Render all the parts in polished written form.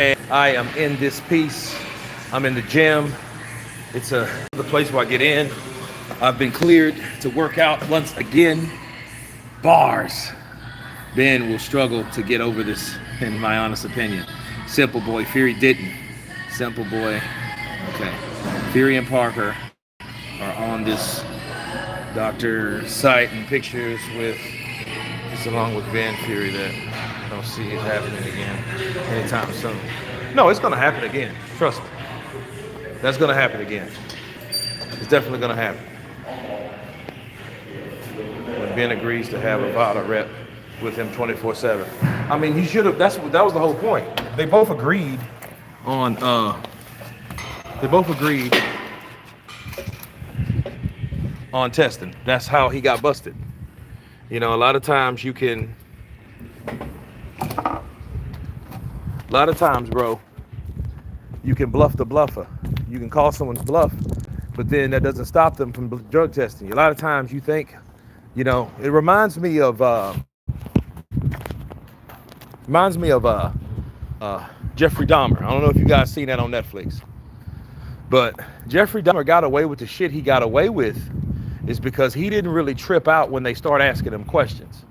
I am in this piece. I'm in the gym. It's the place where I get in. I've been cleared to work out once again. Bars. Ben will struggle to get over this, in my honest opinion. Simple Boy, Fury didn't. Simple Boy. Okay. Fury and Parker are on this doctor site and pictures with, just along with Ben Fury, that I don't see it happening again anytime soon. No, it's going to happen again. Trust me. That's going to happen again. It's definitely going to happen. When Ben agrees to have a Vada rep with him 24/7. I mean, he should have. That was the whole point. They both agreed on. They both agreed on testing. That's how he got busted. You know, a lot of times, bro, you can bluff the bluffer. You can call someone's bluff, but then that doesn't stop them from drug testing. A lot of times you think, you know, it reminds me of Jeffrey Dahmer. I don't know if you guys seen that on Netflix, but Jeffrey Dahmer got away with the shit he got away with is because he didn't really trip out when they start asking him questions.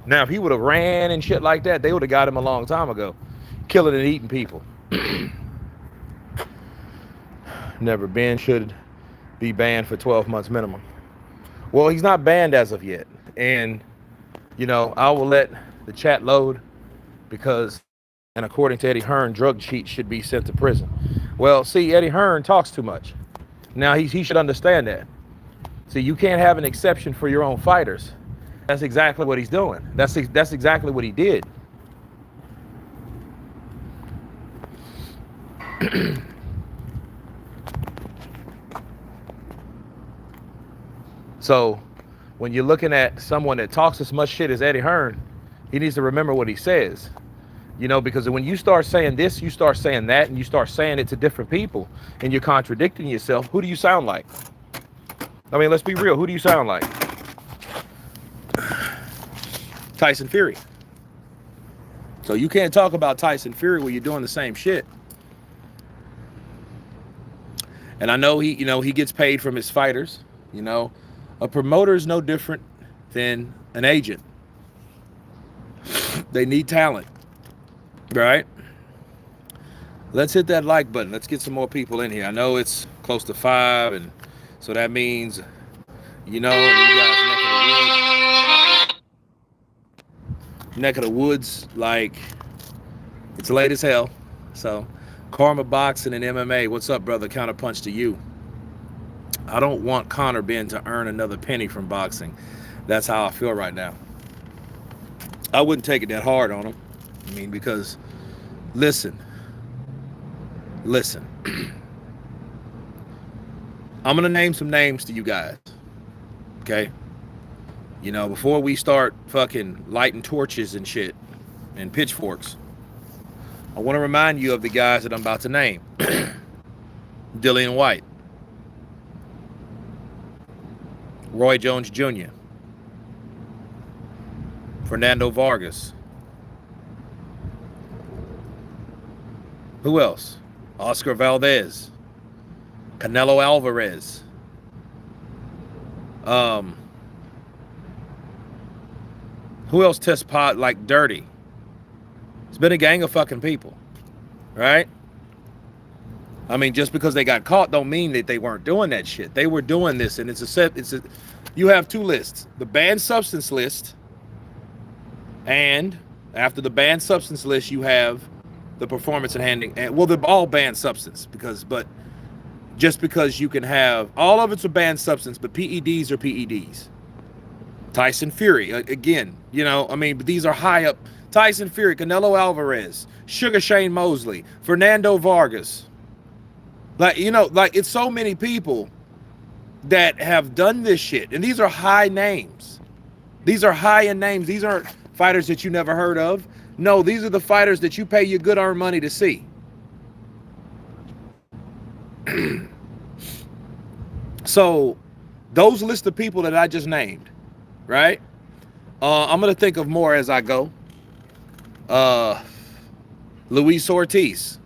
Now, if he would have ran and shit like that, they would have got him a long time ago, killing and eating people. Never. Ben should be banned for 12 months minimum. Well, he's not banned as of yet. And, you know, I will let the chat load because, and according to Eddie Hearn, drug cheats should be sent to prison. Well, see, Eddie Hearn talks too much. Now, he should understand that. See, you can't have an exception for your own fighters. That's exactly what he's doing. That's exactly what he did. So when you're looking at someone that talks as much shit as Eddie Hearn, he needs to remember what he says. You know, because when you start saying this, you start saying that, and you start saying it to different people, and you're contradicting yourself, who do you sound like? I mean, let's be real. Who do you sound like? Tyson Fury. So you can't talk about Tyson Fury when you're doing the same shit. And I know he gets paid from his fighters. You know, a promoter is no different than an agent. They need talent, right? Let's hit that like button. Let's get some more people in here. I know it's close to 5, and so that means, you know, you guys neck of the woods, like it's late as hell. So, Karma Boxing and MMA. What's up, brother? Counterpunch to you. I don't want Conor Ben to earn another penny from boxing. That's how I feel right now. I wouldn't take it that hard on him. I mean, because listen. I'm going to name some names to you guys. Okay? You know, before we start fucking lighting torches and shit and pitchforks, I want to remind you of the guys that I'm about to name. Dillian White, Roy Jones Jr., Fernando Vargas. Who else? Oscar Valdez, Canelo Alvarez. Who else tests pot like dirty? It's been a gang of fucking people, right? I mean, just because they got caught don't mean that they weren't doing that shit. They were doing this, and you have two lists: the banned substance list, and after the banned substance list, you have the performance enhancing. And well, they're all banned substance but just because you can have all of it's a banned substance, but PEDs are PEDs. Tyson Fury, again, you know, I mean, but these are high up. Tyson Fury, Canelo Alvarez, Sugar Shane Mosley, Fernando Vargas. Like, you know, like it's so many people that have done this shit. And these are high names. These are high-end names. These aren't fighters that you never heard of. No, these are the fighters that you pay your good earned money to see. So those list of people that I just named, right? I'm going to think of more as I go. Luis Ortiz.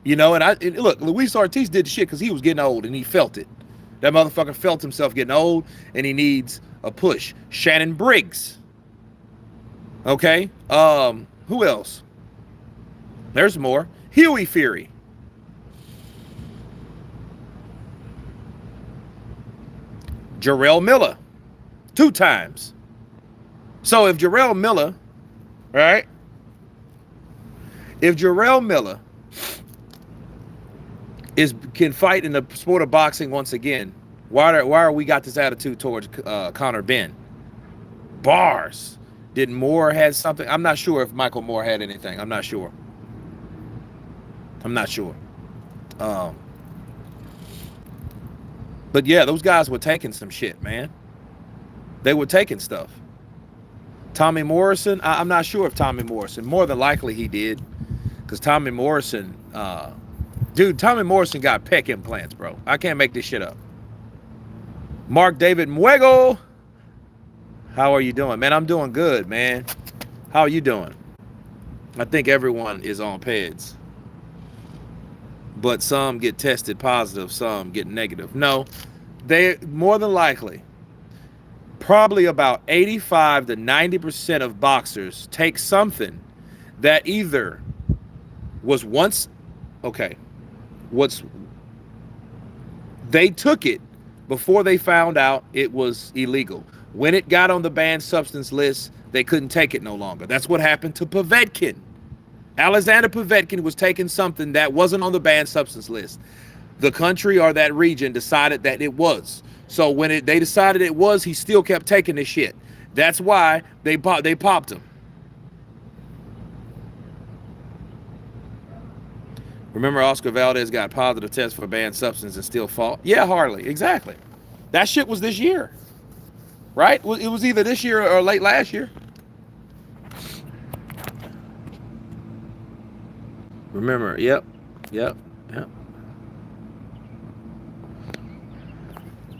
You know, and look, Luis Ortiz did the shit because he was getting old and he felt it. That motherfucker felt himself getting old and he needs a push. Shannon Briggs. Okay. Who else? There's more. Huey Fury. Jarrell Miller. 2 times. So if Jarrell Miller, right? If Jarrell Miller can fight in the sport of boxing once again, why are we got this attitude towards Conor Benn? Bars. Did Moore had something? I'm not sure if Michael Moore had anything. I'm not sure. But yeah, those guys were taking some shit, man. They were taking stuff. Tommy Morrison, I'm not sure if Tommy Morrison, more than likely he did. Because Tommy Morrison, dude, Tommy Morrison got pec implants, bro. I can't make this shit up. Mark David Muego. How are you doing? Man, I'm doing good, man. How are you doing? I think everyone is on PEDS. But some get tested positive, some get negative. No, they more than likely, probably about 85 to 90% of boxers take something that either was once, they took it before they found out it was illegal. When it got on the banned substance list, they couldn't take it no longer. That's what happened to Povetkin. Alexander Povetkin was taking something that wasn't on the banned substance list. The country or that region decided that it was. So when they decided it was, he still kept taking this shit. That's why they popped him. Remember Oscar Valdez got positive tests for banned substance and still fought? Yeah, Harley, exactly. That shit was this year, right? It was either this year or late last year. Remember, yep.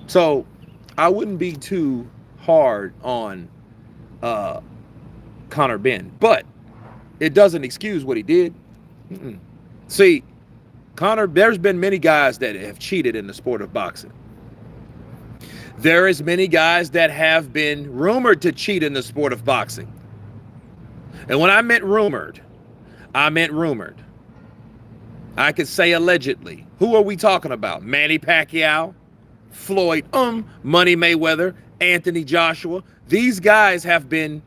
So I wouldn't be too hard on Conor Benn, but it doesn't excuse what he did. See, Conor, there's been many guys that have cheated in the sport of boxing. There is many guys that have been rumored to cheat in the sport of boxing. And when I meant rumored, I meant rumored. I could say allegedly. Who are we talking about? Manny Pacquiao, Floyd, Money Mayweather, Anthony Joshua. These guys have been,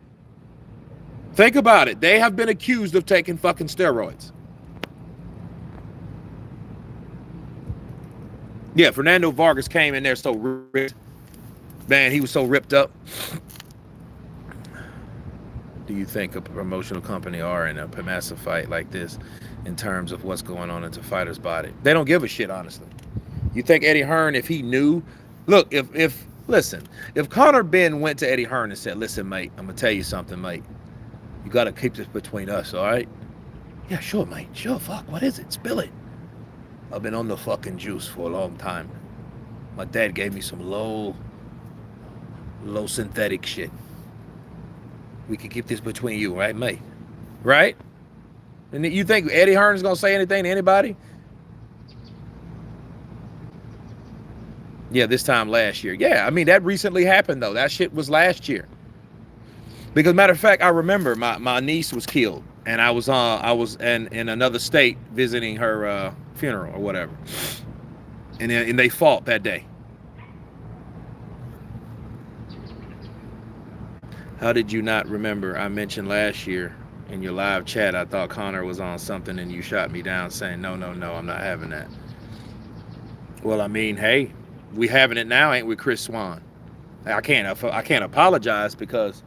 think about it, they have been accused of taking fucking steroids. Yeah, Fernando Vargas came in there so ripped. Man, he was so ripped up. Do you think a promotional company are in a massive fight like this in terms of what's going on into fighters' body? They don't give a shit, honestly. You think Eddie Hearn, if he knew, look, if Conor Benn went to Eddie Hearn and said, listen, mate, I'm gonna tell you something, mate. You gotta keep this between us, all right? Yeah, sure, mate. Sure, fuck, what is it? Spill it. I've been on the fucking juice for a long time. My dad gave me some low synthetic shit. We can keep this between you, right, mate? Right? And you think Eddie Hearn's gonna say anything to anybody? Yeah, this time last year. Yeah, I mean, that recently happened, though. That shit was last year. Because, matter of fact, I remember my niece was killed, and I was in another state visiting her funeral or whatever. And they fought that day. How did you not remember? I mentioned last year in your live chat, I thought Conor was on something and you shot me down saying, no, I'm not having that. Well, I mean, hey, we having it now, ain't we, Chris Swan? I can't apologize because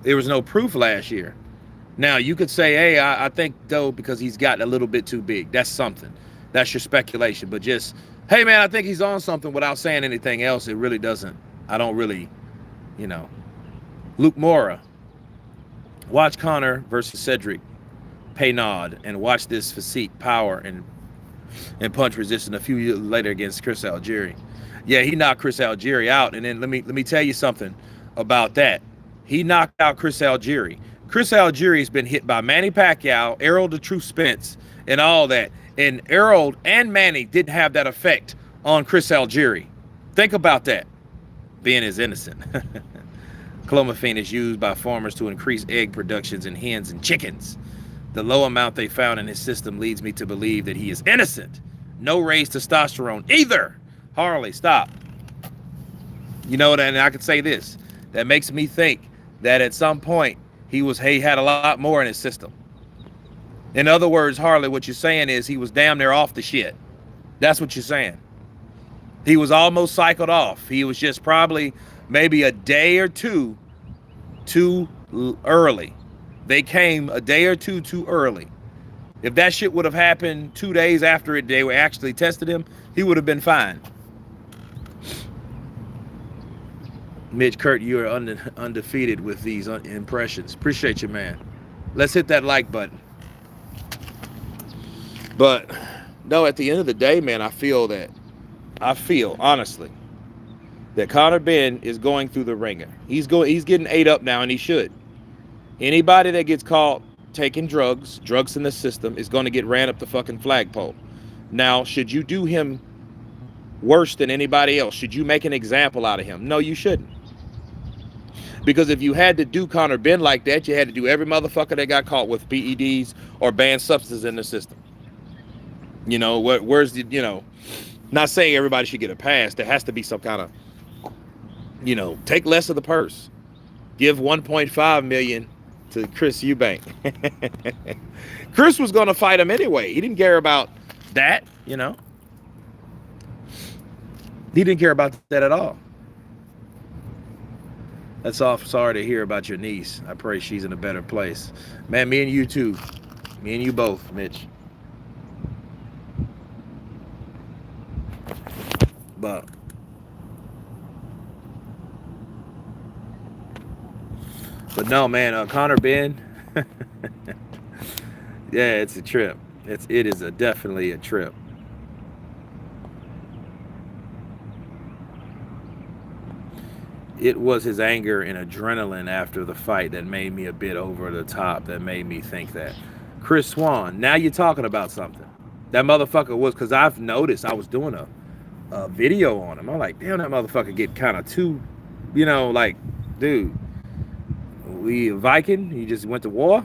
there was no proof last year. Now, you could say, hey, I think, though, because he's gotten a little bit too big. That's something. That's your speculation. But just, hey, man, I think he's on something without saying anything else. It really doesn't. I don't really, Luke Mora, watch Conor versus Cedric Paynaud and watch this physique, power, and punch resistance a few years later against Chris Algieri. Yeah, he knocked Chris Algieri out. And then let me tell you something about that. He knocked out Chris Algieri. Chris Algieri's been hit by Manny Pacquiao, Errol the True Spence, and all that. And Errol and Manny didn't have that effect on Chris Algieri. Think about that. Benn is innocent. Clomiphene is used by farmers to increase egg productions in hens and chickens. The low amount they found in his system leads me to believe that he is innocent. No raised testosterone either. Harley, stop. You know, and I could say this. That makes me think that at some point he had a lot more in his system. In other words, Harley, what you're saying is he was damn near off the shit. That's what you're saying. He was almost cycled off. He was just probably maybe a day or two too early. They came a day or two too early. If that shit would have happened 2 days after they were actually tested him, he would have been fine. Mitch, Kurt, you are undefeated with these impressions. Appreciate you, man. Let's hit that like button. But no, at the end of the day, man, I feel honestly that Conor Benn is going through the ringer. He's getting ate up now, and he should. Anybody that gets caught taking drugs in the system is going to get ran up the fucking flagpole. Now, should you do him worse than anybody else? Should you make an example out of him? No, you shouldn't. Because if you had to do Conor Benn like that, you had to do every motherfucker that got caught with PEDs or banned substances in the system. You know, where's the, you know, not saying everybody should get a pass. There has to be some kind of, you know, take less of the purse. Give 1.5 million to Chris Eubank. Chris was going to fight him anyway. He didn't care about that, you know. He didn't care about that at all. That's all. Sorry to hear about your niece. I pray she's in a better place. Man, me and you too. Me and you both, Mitch. But no, man, Conor Benn. Yeah, it's a trip. It is definitely a trip. It was his anger and adrenaline after the fight that made me a bit over the top, that made me think that. Chris Swan, now you're talking about something. That motherfucker was, because I've noticed, I was doing a video on him. I'm like, damn, that motherfucker get kind of too, you know, like, dude, we a Viking? He just went to war?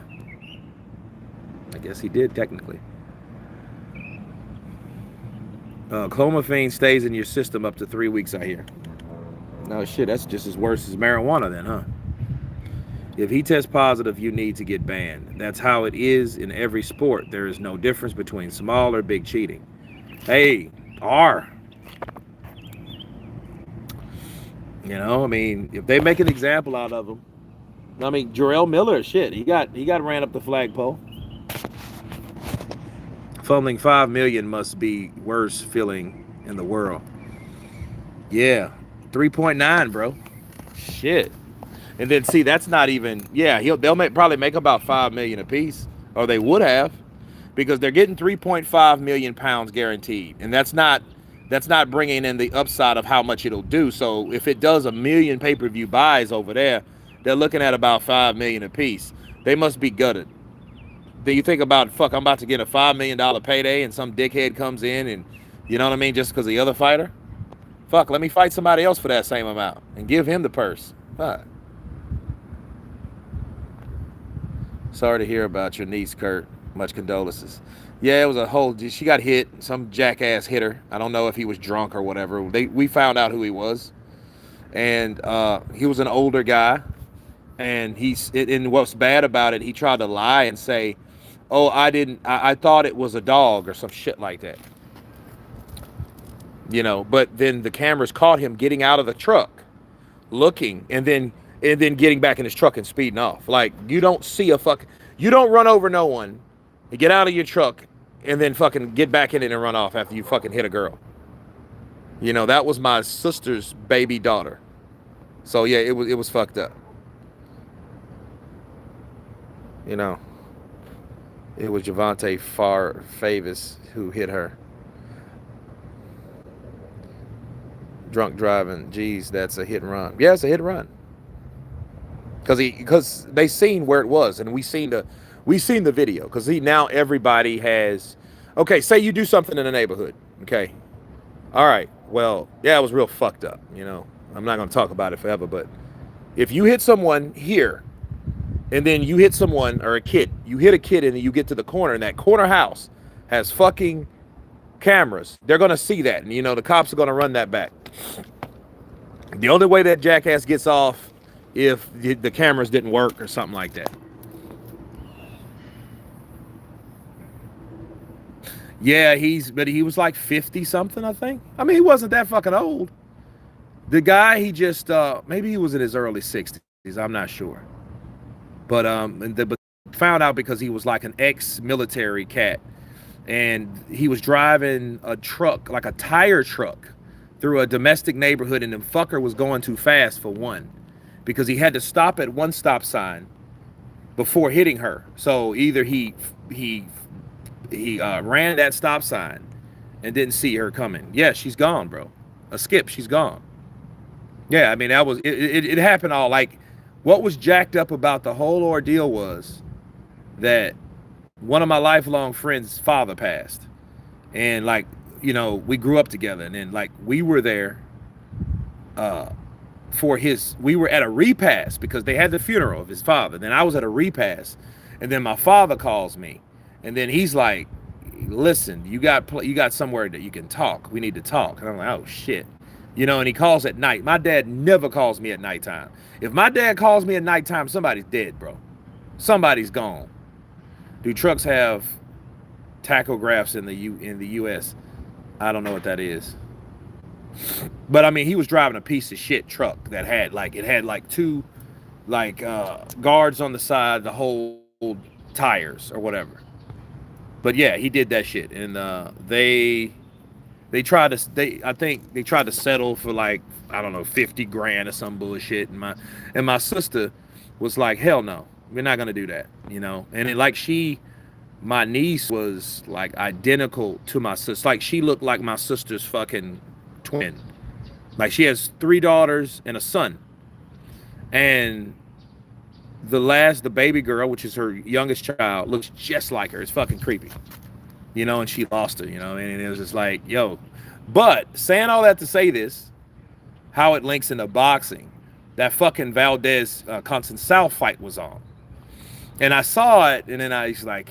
I guess he did, technically. Clomiphene stays in your system up to 3 weeks, I hear. No shit, that's just as worse as marijuana then, huh? If he tests positive, you need to get banned. That's how it is in every sport. There is no difference between small or big cheating. Hey, R. You know, I mean, if they make an example out of him, I mean, Jarrell Miller, shit, he got ran up the flagpole. Fumbling 5 million must be worst feeling in the world. Yeah. 3.9, bro. Shit. And then see, that's not even, yeah, they'll probably make about 5 million a piece, or they would have, because they're getting 3.5 million pounds guaranteed, and that's not bringing in the upside of how much it'll do. So if it does 1 million pay-per-view buys over there, they're looking at about 5 million a piece. They must be gutted. Then you think about, fuck, I'm about to get a $5 million payday, and some dickhead comes in, and you know what I mean, just because the other fighter. Fuck, let me fight somebody else for that same amount and give him the purse. Fuck. Sorry to hear about your niece, Kurt. Much condolences. Yeah, it was a whole, she got hit. Some jackass hit her. I don't know if he was drunk or whatever. We found out who he was. And he was an older guy. And and what's bad about it, he tried to lie and say, oh, I thought it was a dog or some shit like that. You know, but then the cameras caught him getting out of the truck, looking, and then getting back in his truck and speeding off. Like, you don't run over no one, and get out of your truck, and then fucking get back in it and run off after you fucking hit a girl. You know, that was my sister's baby daughter. So yeah, it was fucked up. You know, it was Javante Favis who hit her. Drunk driving, geez, that's a hit and run. Yeah, it's a hit and run. because they seen where it was, and we seen the video. Because now everybody has. Okay, say you do something in the neighborhood. Okay, all right. Well, yeah, it was real fucked up. I'm not gonna talk about it forever, but if you hit someone here, and then you hit someone or a kid, you hit a kid, and then you get to the corner, and that corner house has fucking cameras. They're gonna see that, and the cops are gonna run that back. The only way that jackass gets off if the cameras didn't work or something like that. Yeah, but he was like 50 something, I think. I mean, he wasn't that fucking old. The guy, he just maybe he was in his early 60s. I'm not sure. But but found out because he was like an ex-military cat, and he was driving a truck, like a tire truck, through a domestic neighborhood, and the fucker was going too fast for one, because he had to stop at one stop sign before hitting her. So either he ran that stop sign and didn't see her coming. Yeah, she's gone, bro. A skip, she's gone. Yeah, I mean, that was it happened all like. What was jacked up about the whole ordeal was that one of my lifelong friends' father passed, and like, we grew up together, and then like we were there we were at a repast because they had the funeral of his father. Then I was at a repast, and then my father calls me, and then he's like, listen, you got somewhere that you can talk. We need to talk. And I'm like, oh shit. And he calls at night. My dad never calls me at nighttime. If my dad calls me at nighttime, somebody's dead, bro. Somebody's gone. Do trucks have tachographs in the U.S.? I don't know what that is. But I mean, he was driving a piece of shit truck that had two guards on the side to hold tires or whatever. But yeah, he did that shit, and I think they tried to settle for like, I don't know, 50 grand or some bullshit. And my sister was like, hell no, we're not gonna do that, And my niece was like identical to my sister. Like she looked like my sister's fucking twin. Like she has 3 daughters and a son. And the baby girl, which is her youngest child, looks just like her. It's fucking creepy. And she lost her, and it was just like, yo. But saying all that to say this, how it links into boxing, that fucking Valdez Constant South fight was on. And I saw it, and then I was like,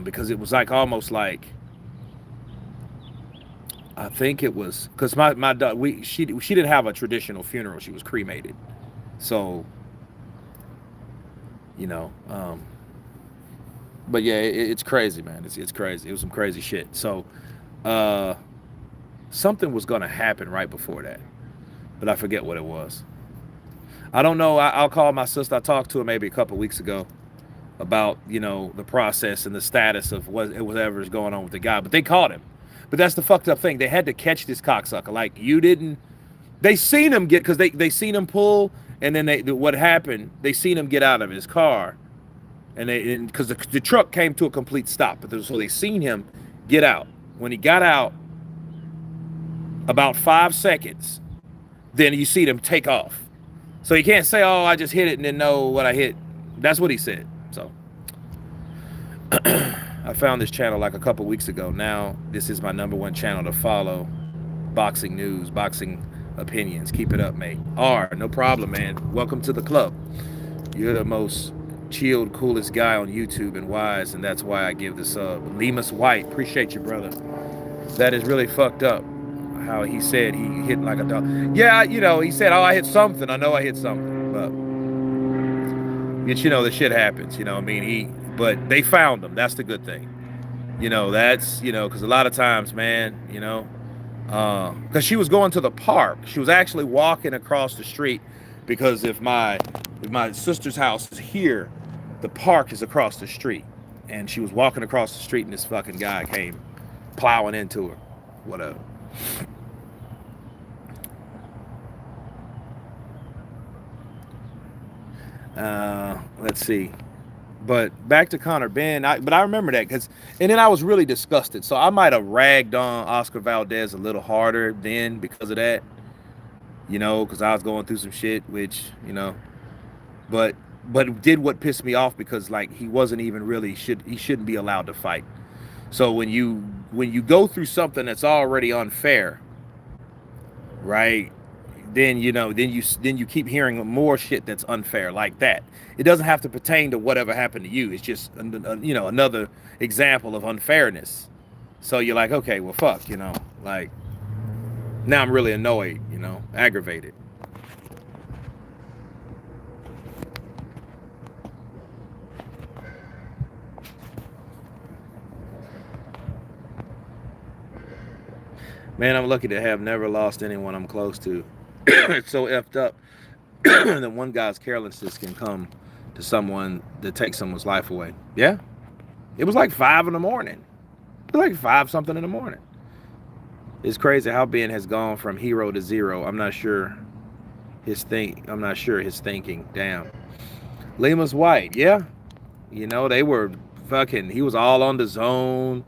because it was like almost like, I think it was, because she didn't have a traditional funeral. She was cremated. So, but yeah, it's crazy, man. It's crazy. It was some crazy shit. So, something was gonna happen right before that, but I forget what it was. I don't know. I'll call my sister. I talked to her maybe a couple weeks ago about the process and the status of whatever is going on with the guy. But they caught him. But that's the fucked up thing. They had to catch this cocksucker. Like you didn't. They seen him get, because they seen him pull, and then what happened? They seen him get out of his car. And because the truck came to a complete stop, so they seen him get out. When he got out, about 5 seconds, then you see them take off. So you can't say, "Oh, I just hit it and then know what I hit." That's what he said. So I found this channel like a couple weeks ago. Now this is my #1 channel to follow. Boxing news, boxing opinions. Keep it up, mate. No problem, man. Welcome to the club. You're the most chilled, coolest guy on YouTube and wise, and that's why I give this up. Lemus White, appreciate you, brother. That is really fucked up. How he said he hit like a dog. Yeah, he said, "Oh, I hit something. I know I hit something." But the shit happens. I mean, but they found him. That's the good thing. That's because a lot of times, man, because she was going to the park. She was actually walking across the street, because if my sister's house is here, the park is across the street, and she was walking across the street, and this fucking guy came plowing into her. Whatever. Let's see. But back to Conor, Benn. But I remember that and then I was really disgusted. So I might have ragged on Oscar Valdez a little harder then because of that. Because I was going through some shit, which but did what pissed me off because like he wasn't even really he shouldn't be allowed to fight. So when you go through something that's already unfair, right? Then then you keep hearing more shit that's unfair like that. It doesn't have to pertain to whatever happened to you. It's just another example of unfairness. So you're like, okay, well, fuck, like now I'm really annoyed, aggravated. Man, I'm lucky to have never lost anyone I'm close to. It's so effed up that one guy's carelessness can come to someone that takes someone's life away. Yeah, it was like 5 in the morning. It was like 5 something in the morning. It's crazy how Ben has gone from hero to zero. I'm not sure his thinking. Damn. Lima's white. Yeah. They were fucking. He was all on the zone.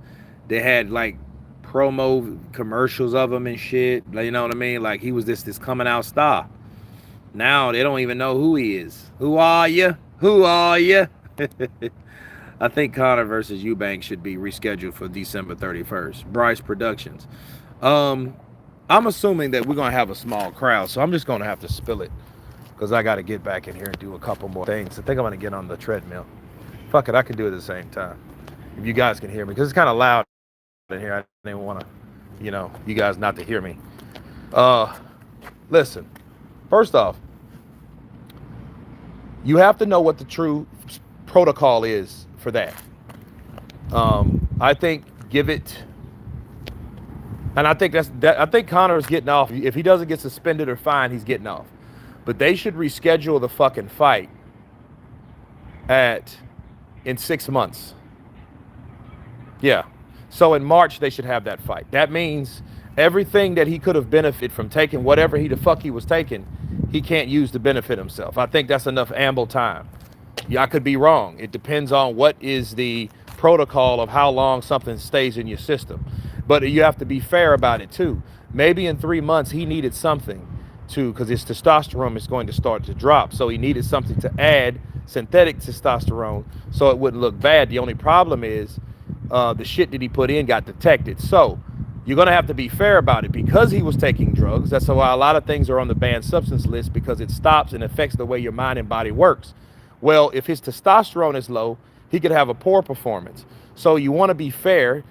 They had like promo commercials of him and shit. You know what I mean? Like he was this coming out star. Now they don't even know who he is. Who are you? Who are you? I think Conor versus Eubank should be rescheduled for December 31st. Bryce Productions. I'm assuming that we're gonna have a small crowd, so I'm just gonna have to spill it because I got to get back in here and do a couple more things. I think I'm gonna get on the treadmill. Fuck it, I can do it at the same time. If you guys can hear me, because it's kind of loud in here. I didn't want to, you guys not to hear me. Listen. First off, you have to know what the true protocol is for that. I think give it, and I think I think Conor is getting off. If he doesn't get suspended or fined, he's getting off. But they should reschedule the fucking fight in 6 months. Yeah. So in March they should have that fight. That means everything that he could have benefited from taking, whatever the fuck he was taking, he can't use to benefit himself. I think that's enough ample time. Yeah, I could be wrong. It depends on what is the protocol of how long something stays in your system. But you have to be fair about it too. Maybe in 3 months he needed something because his testosterone is going to start to drop. So he needed something to add synthetic testosterone so it wouldn't look bad. The only problem is the shit that he put in got detected. So you're going to have to be fair about it because he was taking drugs. That's why a lot of things are on the banned substance list, because it stops and affects the way your mind and body works. Well, if his testosterone is low, he could have a poor performance. So you want to be fair,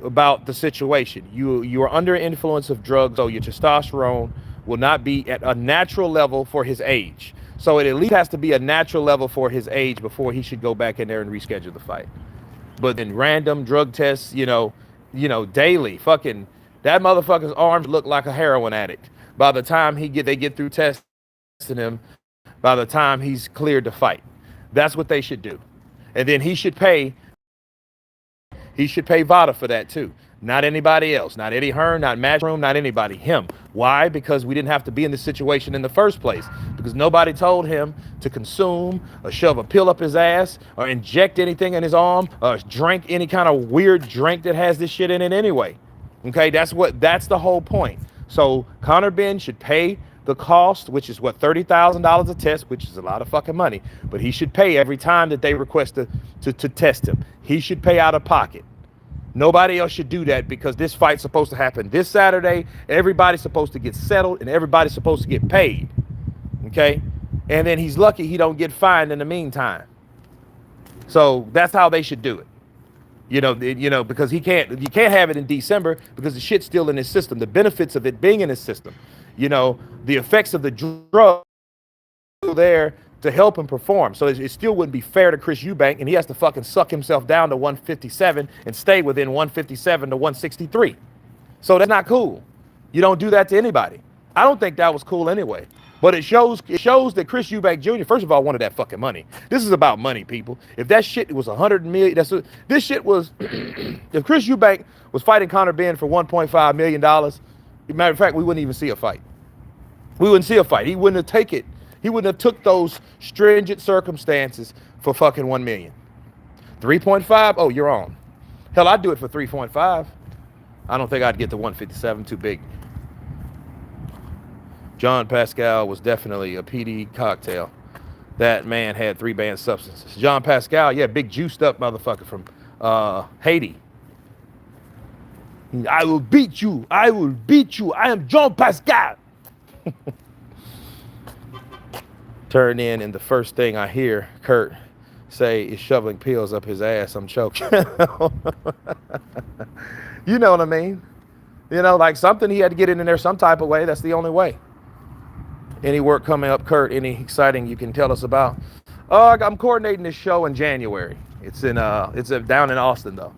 about the situation. You are under influence of drugs, so your testosterone will not be at a natural level for his age. So it at least has to be a natural level for his age before he should go back in there and reschedule the fight. But in random drug tests, daily, fucking, that motherfucker's arms look like a heroin addict. By the time they get through testing him, by the time he's cleared to fight. That's what they should do. And then he should pay Vada for that too. Not anybody else. Not Eddie Hearn, not Matchroom, not anybody. Him. Why? Because we didn't have to be in this situation in the first place. Because nobody told him to consume or shove a pill up his ass or inject anything in his arm or drink any kind of weird drink that has this shit in it anyway. Okay, that's the whole point. So Conor Benn should pay the cost, which is what, $30,000 a test, which is a lot of fucking money. But he should pay every time that they request to test him. He should pay out of pocket. Nobody else should do that, because this fight's supposed to happen this Saturday. Everybody's supposed to get settled and everybody's supposed to get paid. Okay? And then he's lucky he don't get fined in the meantime. So that's how they should do it. Because you can't have it in December because the shit's still in his system. The benefits of it being in his system. The effects of the drug are there to help him perform. So it still wouldn't be fair to Chris Eubank, and he has to fucking suck himself down to 157 and stay within 157 to 163. So that's not cool. You don't do that to anybody. I don't think that was cool anyway. But it shows that Chris Eubank Jr., first of all, wanted that fucking money. This is about money, people. If that shit was $100 million, this shit was, if Chris Eubank was fighting Conor Benn for $1.5 million, matter of fact, we wouldn't even see a fight. We wouldn't see a fight. He wouldn't have taken it. He wouldn't have took those stringent circumstances for fucking $1 million. 3.5? Oh, you're on. Hell, I'd do it for 3.5. I don't think I'd get to 157, too big. John Pascal was definitely a PD cocktail. That man had 3 banned substances. John Pascal, yeah, big juiced up motherfucker from Haiti. I will beat you. I will beat you. I am John Pascal. Turn in, and the first thing I hear Kurt say is shoveling pills up his ass. I'm choking. You know what I mean? You know, like something he had to get in there some type of way. That's the only way. Any work coming up, Kurt? Any exciting you can tell us about? I'm coordinating this show in January. It's down in Austin though.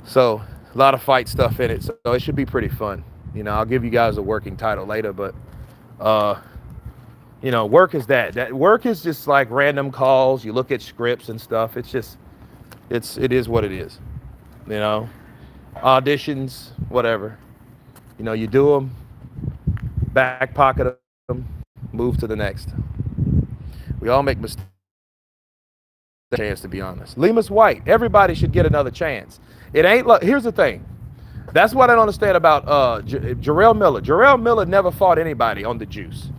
So a lot of fight stuff in it. So it should be pretty fun. You know, I'll give you guys a working title later, but you know, work is that work is just like random calls. You look at scripts and stuff. It's just, it is what it is. You know, auditions, whatever. You know, you do them, back pocket them, move to the next. We all make mistakes. Chance, to be honest. Lemus White, everybody should get another chance. It ain't like, here's the thing. That's what I don't understand about Jarrell Miller. Jarrell Miller never fought anybody on the juice.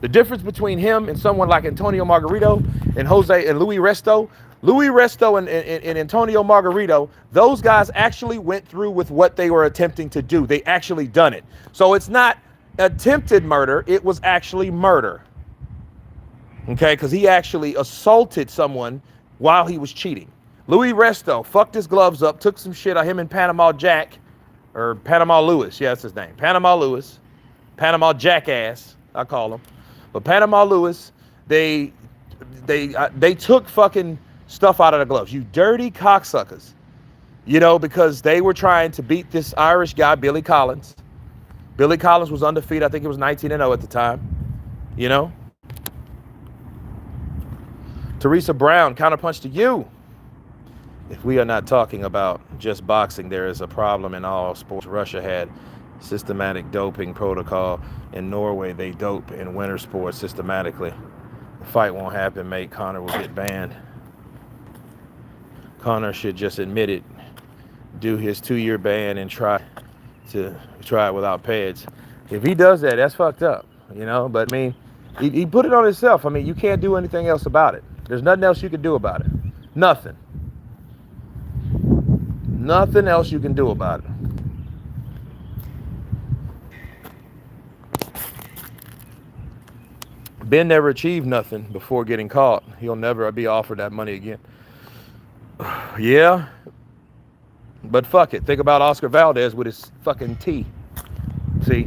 The difference between him and someone like Antonio Margarito and Louis Resto and Antonio Margarito, those guys actually went through with what they were attempting to do. They actually done it. So it's not attempted murder, it was actually murder. Okay, because he actually assaulted someone while he was cheating. Louis Resto fucked his gloves up, took some shit on him and Panama Jack, or Panama Lewis, yeah, that's his name. Panama Lewis, Panama Jackass, I call him. But Panama Lewis, they took fucking stuff out of the gloves. You dirty cocksuckers. You know, because they were trying to beat this Irish guy, Billy Collins. Billy Collins was undefeated. I think it was 19-0 at the time. You know? Teresa Brown, counterpunch to you. If we are not talking about just boxing, there is a problem in all sports. Russia had systematic doping protocol. In Norway, they dope in winter sports systematically. The fight won't happen, mate. Conor will get banned. Conor should just admit it, do his 2-year ban and try it without pads. If he does that, that's fucked up, you know? But I mean, he put it on himself. I mean, you can't do anything else about it. There's nothing else you can do about it. Nothing. Nothing else you can do about it. Ben never achieved nothing before getting caught. He'll never be offered that money again. Yeah. But fuck it. Think about Oscar Valdez with his fucking T. See?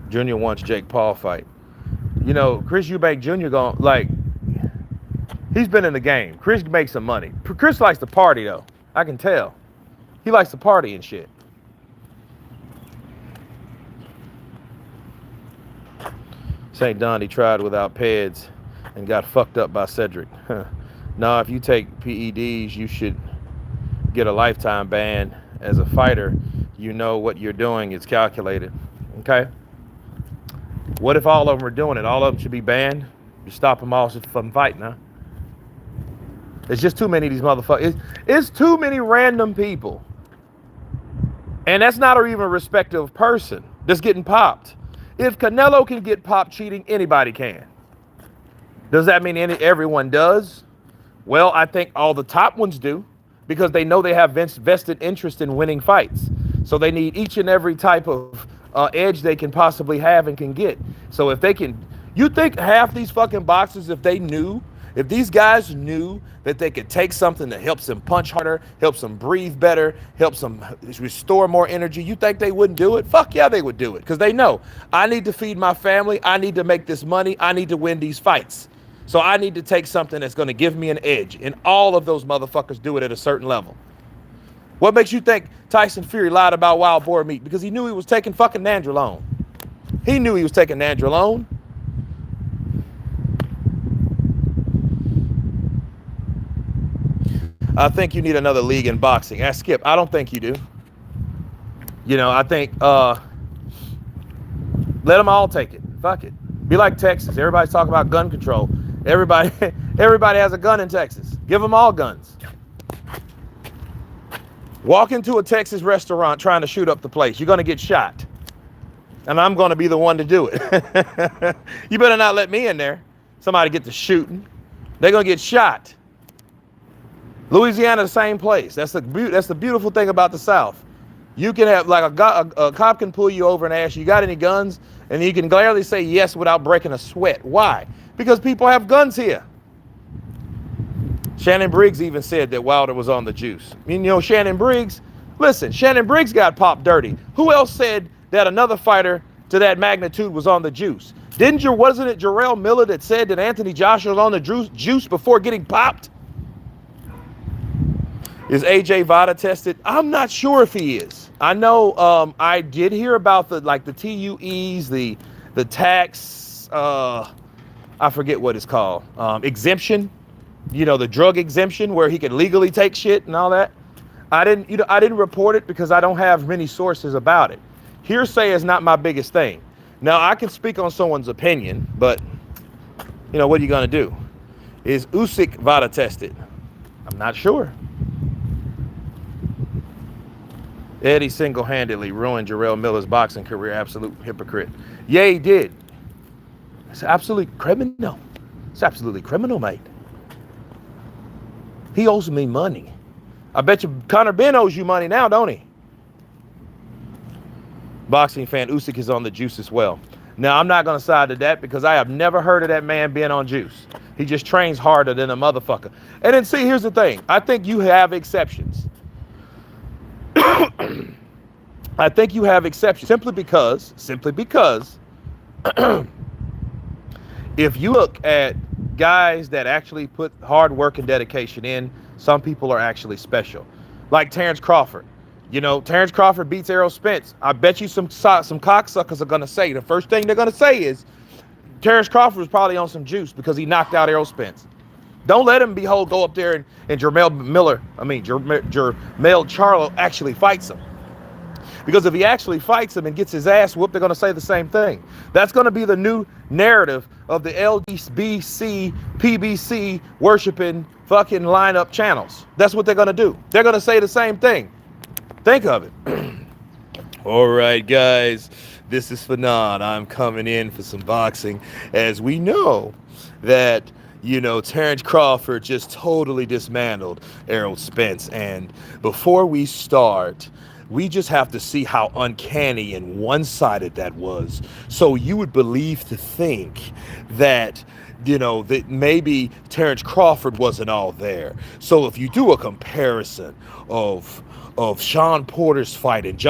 Junior wants Jake Paul fight. You know, Chris Eubank Jr. He's been in the game. Chris makes some money. Chris likes to party, though. I can tell. He likes to party and shit. St. Don, he tried without pads and got fucked up by Cedric. Nah, if you take PEDs, you should get a lifetime ban. As a fighter, you know what you're doing. It's calculated. Okay? What if all of them are doing it? All of them should be banned? You stop them all from fighting, huh? There's just too many of these motherfuckers. It's too many random people. And that's not even a respective person that's getting popped. If Canelo can get popped cheating, anybody can. Does that mean everyone does? Well, I think all the top ones do, because they know they have vested interest in winning fights. So they need each and every type of edge they can possibly have and can get. So if they can, you think half these fucking boxers, if these guys knew that they could take something that helps them punch harder, helps them breathe better, helps them restore more energy, you think they wouldn't do it? Fuck yeah, they would do it. Because they know, I need to feed my family, I need to make this money, I need to win these fights. So I need to take something that's going to give me an edge. And all of those motherfuckers do it at a certain level. What makes you think Tyson Fury lied about wild boar meat? Because he knew he was taking fucking nandrolone. He knew he was taking nandrolone. I think you need another league in boxing. Ask Skip. I don't think you do. You know, I think let them all take it. Fuck it. Be like Texas. Everybody's talking about gun control. Everybody has a gun in Texas. Give them all guns. Walk into a Texas restaurant trying to shoot up the place. You're going to get shot. And I'm going to be the one to do it. You better not let me in there. Somebody get to shooting. They're going to get shot. Louisiana, the same place. That's the beautiful thing about the South. You can have, like, a cop can pull you over and ask you got any guns? And you can gladly say yes without breaking a sweat. Why? Because people have guns here. Shannon Briggs even said that Wilder was on the juice. You know, Shannon Briggs, listen, Shannon Briggs got popped dirty. Who else said that another fighter to that magnitude was on the juice? Wasn't it Jarrell Miller that said that Anthony Joshua was on the juice before getting popped? Is AJ Vada tested? I'm not sure if he is. I know I did hear about the TUEs, the tax, I forget what it's called, exemption. You know, the drug exemption where he can legally take shit and all that. I didn't report it because I don't have many sources about it. Hearsay is not my biggest thing. Now, I can speak on someone's opinion, but you know, what are you going to do? Is Usyk Vada tested? I'm not sure. Eddie single-handedly ruined Jarrell Miller's boxing career. Absolute hypocrite. Yeah, he did. It's absolutely criminal. It's absolutely criminal, mate. He owes me money. I bet you Conor Benn owes you money now, don't he? Boxing fan, Usyk is on the juice as well. Now, I'm not going to side to that because I have never heard of that man being on juice. He just trains harder than a motherfucker. And then, see, here's the thing. I think you have exceptions. I think you have exceptions simply because if you look at guys that actually put hard work and dedication in, some people are actually special. Like Terrence Crawford. You know, Terrence Crawford beats Errol Spence. I bet you some cocksuckers are going to say, the first thing they're going to say is, Terrence Crawford was probably on some juice because he knocked out Errol Spence. Don't let him go up there and Jermell Charlo actually fights him. Because if he actually fights him and gets his ass whooped, they're going to say the same thing. That's going to be the new narrative of the LDBC, PBC worshiping fucking lineup channels. That's what they're going to do. They're going to say the same thing. Think of it. All right, guys, this is Fanon. I'm coming in for some boxing. As we know that, you know, Terrence Crawford just totally dismantled Errol Spence. And before we start, we just have to see how uncanny and one-sided that was. So you would believe to think that, you know, that maybe Terrence Crawford wasn't all there. So if you do a comparison of Sean Porter's fight, and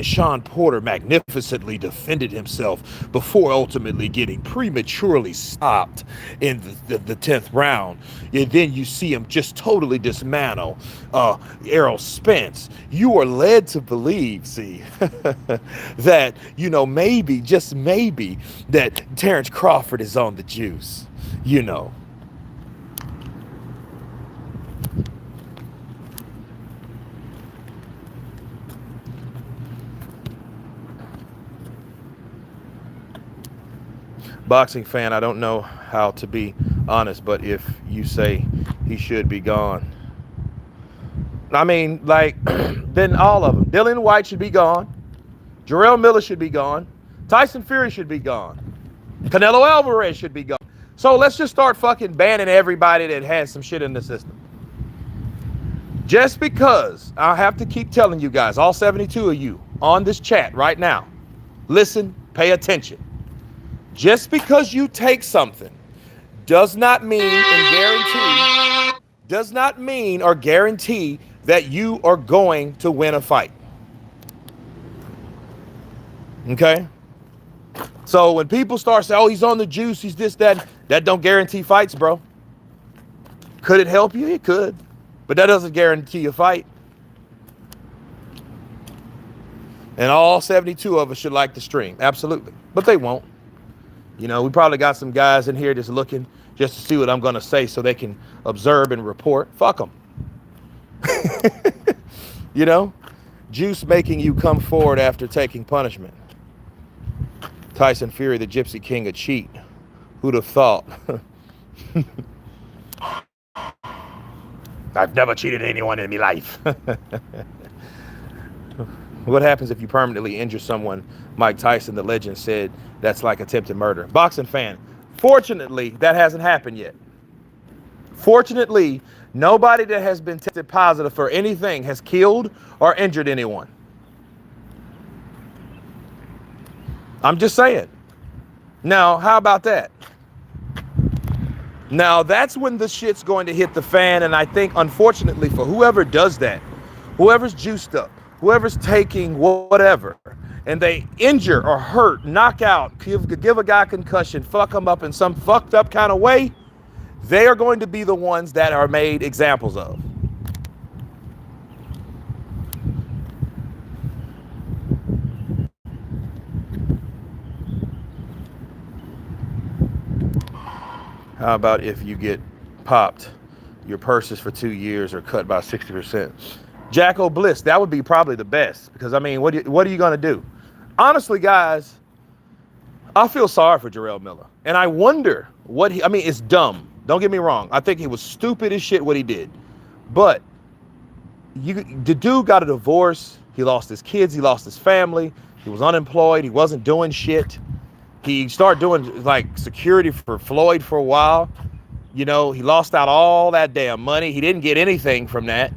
Sean Porter magnificently defended himself before ultimately getting prematurely stopped in the 10th round, and then you see him just totally dismantle Errol Spence. You are led to believe, see, that, you know, maybe, just maybe, that Terrence Crawford is on the juice, you know. Boxing fan, I don't know how to be honest, but if you say he should be gone, I mean, like, then all of them. Dillian White should be gone. Jarrell Miller should be gone. Tyson Fury should be gone. Canelo Alvarez should be gone. So let's just start fucking banning everybody that has some shit in the system. Just because I have to keep telling you guys, all 72 of you on this chat right now, listen, pay attention. Just because you take something does not mean or guarantee that you are going to win a fight. Okay? So when people start saying, oh, he's on the juice, he's this, that don't guarantee fights, bro. Could it help you? It could. But that doesn't guarantee a fight. And all 72 of us should like the stream. Absolutely. But they won't. You know, we probably got some guys in here just looking just to see what I'm going to say so they can observe and report. Fuck them. You know, juice making you come forward after taking punishment. Tyson Fury, the Gypsy King, a cheat. Who'd have thought? I've never cheated anyone in my life. What happens if you permanently injure someone? Mike Tyson, the legend, said that's like attempted murder. Boxing fan. Fortunately, that hasn't happened yet. Fortunately, nobody that has been tested positive for anything has killed or injured anyone. I'm just saying. Now, how about that? Now, that's when the shit's going to hit the fan, and I think, unfortunately, for whoever does that, whoever's juiced up, whoever's taking whatever, and they injure or hurt, knock out, give a guy concussion, fuck him up in some fucked up kind of way, they are going to be the ones that are made examples of. How about if you get popped, your purses for 2 years are cut by 60%? Jacko Bliss, that would be probably the best, because I mean, what are you going to do? Honestly, guys, I feel sorry for Jarrell Miller, and I wonder what I mean, it's dumb. Don't get me wrong. I think he was stupid as shit what he did, but the dude got a divorce. He lost his kids. He lost his family. He was unemployed. He wasn't doing shit. He started doing like security for Floyd for a while. You know, he lost out all that damn money. He didn't get anything from that.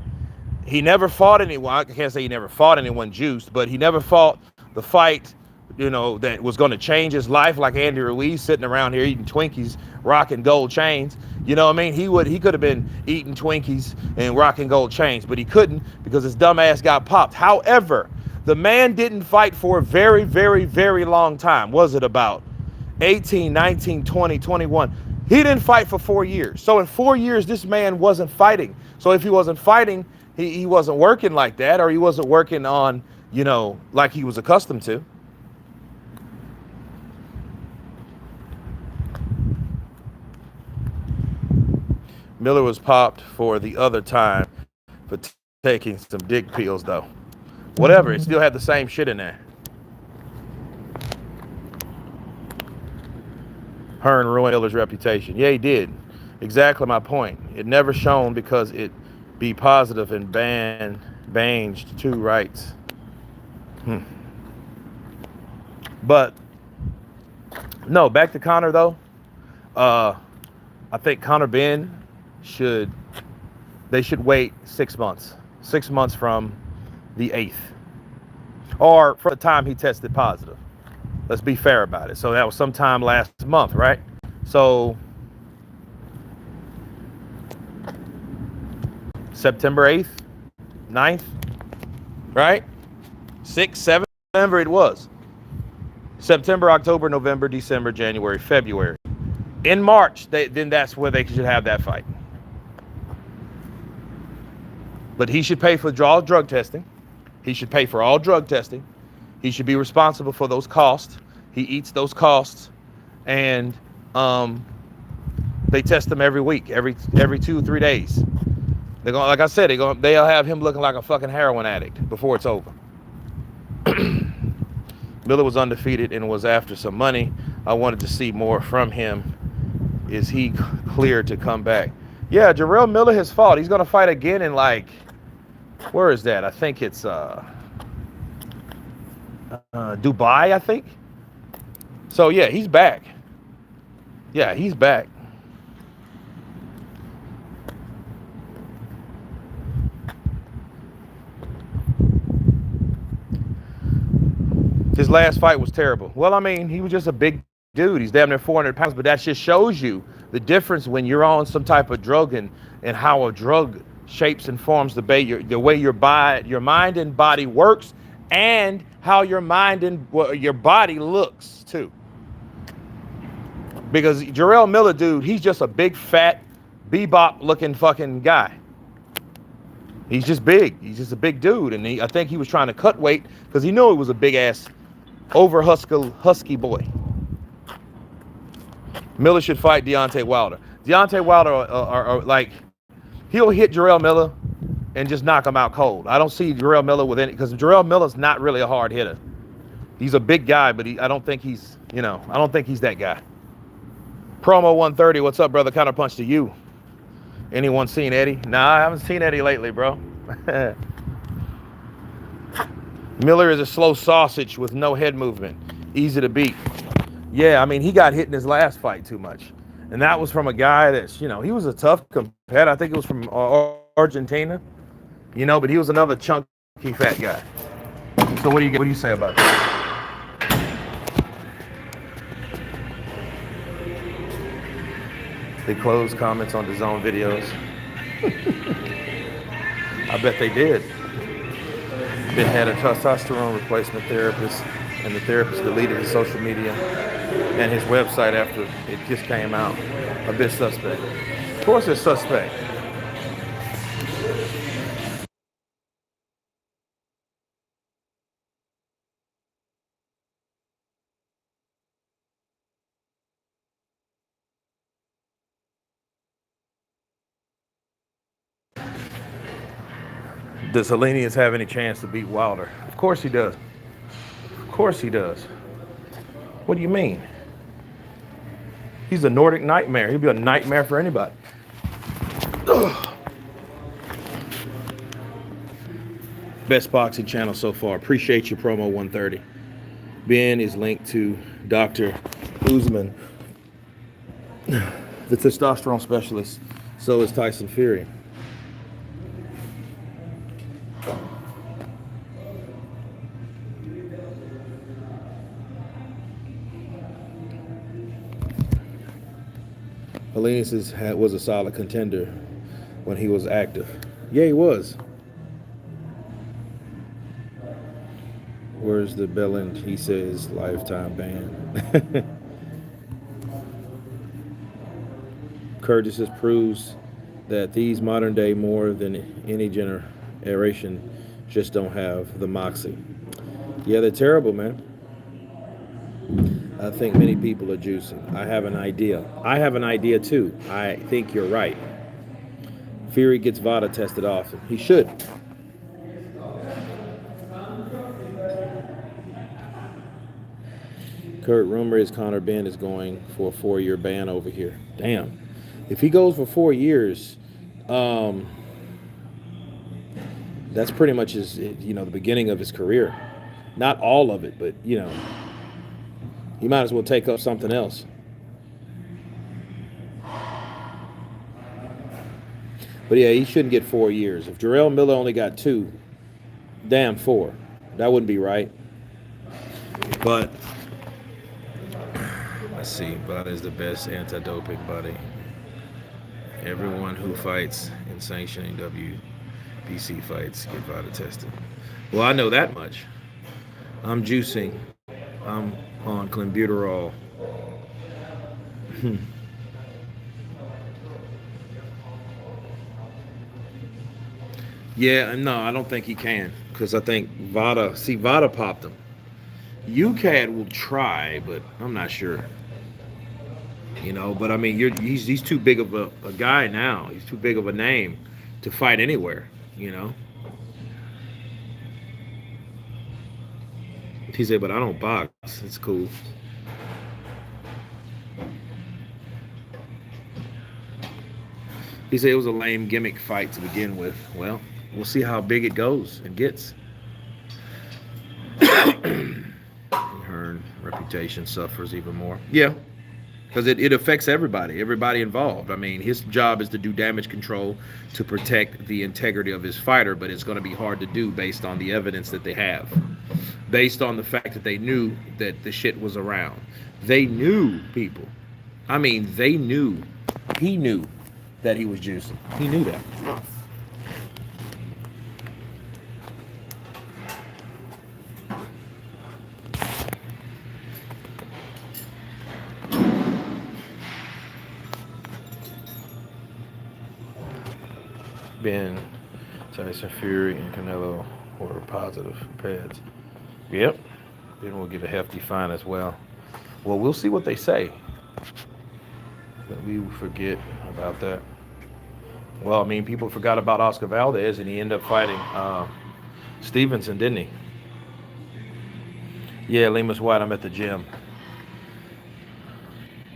He never fought anyone. I can't say he never fought anyone juiced, but he never fought the fight, you know, that was going to change his life, like Andy Ruiz sitting around here eating Twinkies, rocking gold chains. You know what I mean? He could have been eating Twinkies and rocking gold chains, but he couldn't because his dumb ass got popped. However, the man didn't fight for a very, very, very long time. Was it about 18, 19, 20, 21? He didn't fight for 4 years. So in 4 years, this man wasn't fighting. So if he wasn't fighting, he wasn't working like that, or he wasn't working on, you know, like he was accustomed to. Miller was popped for the other time for taking some dick pills, though. Whatever, it still had the same shit in there. Hearn ruined Miller's reputation. Yeah, he did. Exactly my point. It never shown because it be positive and banged two rights. But no, back to Conor though. I think Conor Benn should wait 6 months. 6 months from the 8th. Or for the time he tested positive. Let's be fair about it. So that was sometime last month, right? So September 8th, 9th, right? 6th, 7th, whatever it was. September, October, November, December, January, February. In March, then that's where they should have that fight. But he should pay for all drug testing. He should pay for all drug testing. He should be responsible for those costs. He eats those costs, and they test him every week, every 2 or 3 days. They're going, like I said, they'll have him looking like a fucking heroin addict before it's over. Miller was undefeated and was after some money. I wanted to see more from him. Is he cleared to come back? Yeah, Jarrell Miller has fought. He's going to fight again in like, where is that? I think it's Dubai, I think. So yeah, he's back. Yeah, he's back. His last fight was terrible. Well, I mean, he was just a big dude. He's damn near 400 pounds, but that just shows you the difference when you're on some type of drug and how a drug shapes and forms the way your mind and body works, and how your mind and your body looks too. Because Jarrell Miller, dude, he's just a big fat bebop looking fucking guy. He's just big. He's just a big dude, and I think he was trying to cut weight because he knew he was a big ass over husky boy. Miller should fight Deontay Wilder. Deontay Wilder are like, he'll hit Jarrell Miller and just knock him out cold. I don't see Jarrell Miller with any, because Jarrell Miller's not really a hard hitter. He's a big guy, but I don't think he's that guy. Promo 130, what's up, brother? Counterpunch to you. Anyone seen Eddie? Nah, I haven't seen Eddie lately, bro. Miller is a slow sausage with no head movement. Easy to beat. Yeah, I mean, he got hit in his last fight too much. And that was from a guy that's, you know, he was a tough competitor. I think it was from Argentina, you know, but he was another chunky fat guy. So what do you say about that? They closed comments on the Zone videos. I bet they did. Ben had a testosterone replacement therapist, and the therapist deleted his social media and his website after it just came out. A bit suspect. Of course it's suspect. Does Hellenius have any chance to beat Wilder? Of course he does. Of course he does. What do you mean? He's a Nordic nightmare. He'll be a nightmare for anybody. Ugh. Best boxing channel so far. Appreciate your promo 130. Ben is linked to Dr. Usman, the testosterone specialist. So is Tyson Fury. Hellenius was a solid contender when he was active. Yeah, he was. Where's the Benn? He says lifetime ban. Curtis proves that these modern day more than any generation just don't have the moxie. Yeah, they're terrible, man. I think many people are juicing. I have an idea. I have an idea too. I think you're right. Fury gets VADA tested often. He should. Kurt, rumor is Conor Benn is going for a 4-year ban over here. Damn. If he goes for 4 years, that's pretty much his, you know, the beginning of his career. Not all of it, but, you know, he might as well take up something else. But yeah, he shouldn't get 4 years. If Jarrell Miller only got 2, damn 4. That wouldn't be right. But let's see. VADA is the best anti-doping body. Everyone who fights in sanctioning WBC fights get VADA tested. Well, I know that much. I'm juicing. I'm on clenbuterol. Yeah, no, I don't think he can. Because I think VADA popped him. UCAD will try, but I'm not sure. You know, but I mean, he's too big of a guy now. He's too big of a name to fight anywhere, you know. He said, but I don't box. It's cool. He said it was a lame gimmick fight to begin with. Well, we'll see how big it goes and gets. Her reputation suffers even more. Yeah, because it affects everybody involved. I mean, his job is to do damage control to protect the integrity of his fighter, but it's going to be hard to do based on the evidence that they have, based on the fact that they knew that the shit was around. They knew, people. I mean, they knew. He knew that he was juicing. He knew that. Ben, Tyson Fury, and Canelo were positive pads. Yep. Ben will get a hefty fine as well. Well, we'll see what they say. But we forget about that. Well, I mean, people forgot about Oscar Valdez, and he ended up fighting Stevenson, didn't he? Yeah, Lemus White, I'm at the gym.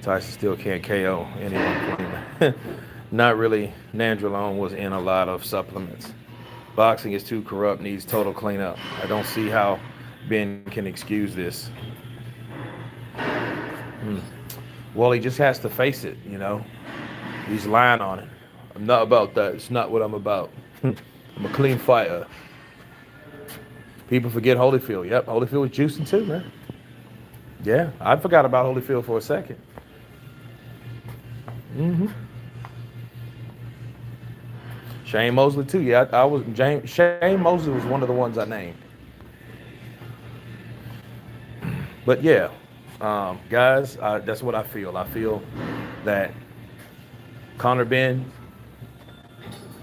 Tyson still can't KO anyone clean. Not really. Nandrolone was in a lot of supplements. Boxing is too corrupt, needs total cleanup. I don't see how Ben can excuse this. Well, he just has to face it, you know. He's lying on it. I'm not about that. It's not what I'm about. I'm a clean fighter. People forget Holyfield. Yep, Holyfield was juicing too, man. Yeah, I forgot about Holyfield for a second. Shane Mosley too. Yeah, I was. Shane Mosley was one of the ones I named. But yeah, guys, that's what I feel. I feel that Conor Benn,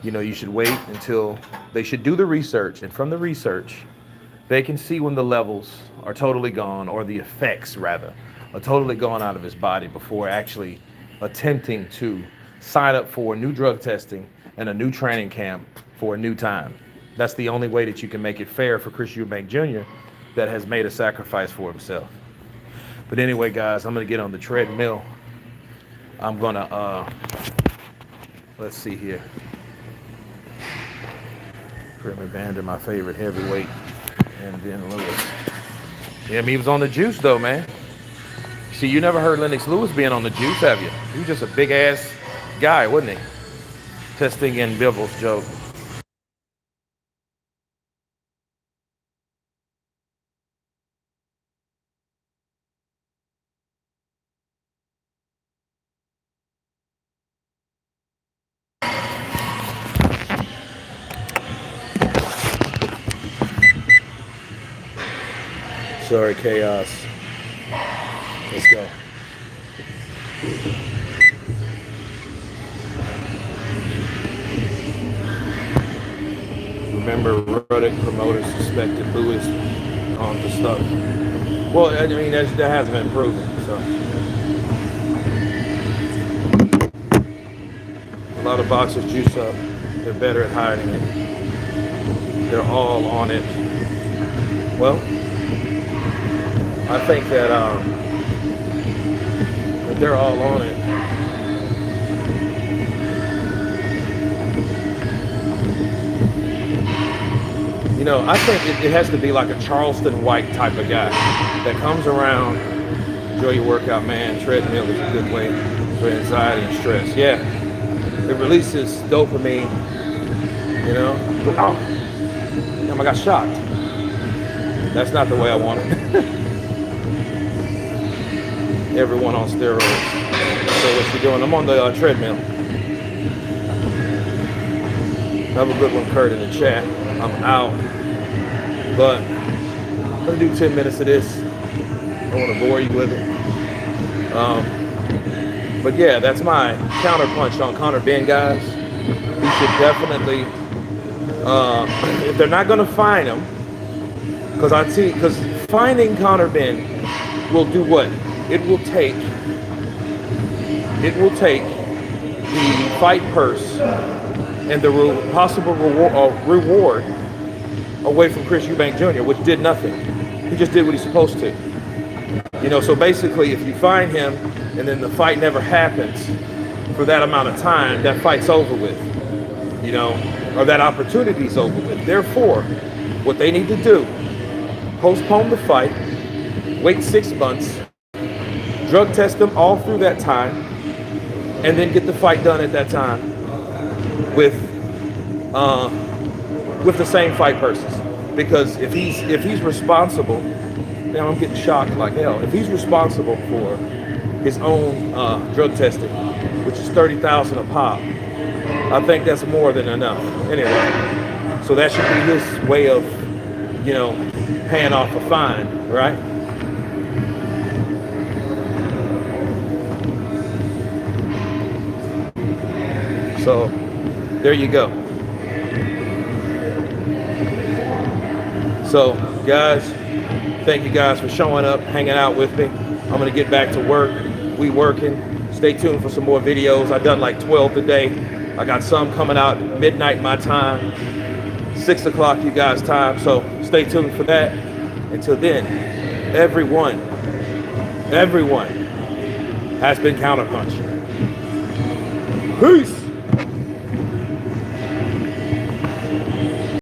you know, you should wait until they should do the research, and from the research, they can see when the levels are totally gone, or the effects rather, are totally gone out of his body before actually attempting to sign up for new drug testing and a new training camp for a new time. That's the only way that you can make it fair for Chris Eubank Jr. that has made a sacrifice for himself. But anyway, guys, I'm gonna get on the treadmill. I'm gonna, let's see here. Premier Vander, my favorite heavyweight, and Benn Lewis. Yeah, he was on the juice though, man. See, you never heard Lennox Lewis being on the juice, have you? He was just a big ass guy, wasn't he? Testing in Bibbles joke. Sorry, chaos. Let's go. Remember, Ruddick promoters suspected Lewis on the stuff. Well, I mean, that hasn't been proven, so. A lot of boxers juice up. They're better at hiding it. They're all on it. Well, I think that they're all on it. You know, I think it has to be like a Charleston White type of guy that comes around, enjoy your workout, man. Treadmill is a good way for anxiety and stress. Yeah, it releases dopamine, you know. Oh, damn, I got shot. That's not the way I want it. Everyone on steroids. So what you doing? I'm on the treadmill. Have a good one, Kurt, in the chat. I'm out. But I'm gonna do 10 minutes of this. I don't want to bore you with it. But yeah, that's my counterpunch on Conor Benn, guys. We should definitely, if they're not gonna fine him, because fining Conor Benn will do what? It will take the fight purse and the possible reward away from Chris Eubank Jr., which did nothing. He just did what he's supposed to. You know, so basically, if you fine him and then the fight never happens for that amount of time, that fight's over with. You know, or that opportunity's over with. Therefore, what they need to do, postpone the fight, wait 6 months, drug test them all through that time, and then get the fight done at that time with the same fight purses. Because if he's responsible, now I'm getting shocked like hell. If he's responsible for his own drug testing, which is $30,000 a pop, I think that's more than enough. Anyway, so that should be his way of, you know, paying off a fine, right? So there you go. So guys, thank you guys for showing up, hanging out with me. I'm gonna get back to work. We working. Stay tuned for some more videos. I've done like 12 today. I got some coming out midnight my time, 6 o'clock you guys' time. So stay tuned for that. Until then, everyone has been counterpunched. Peace.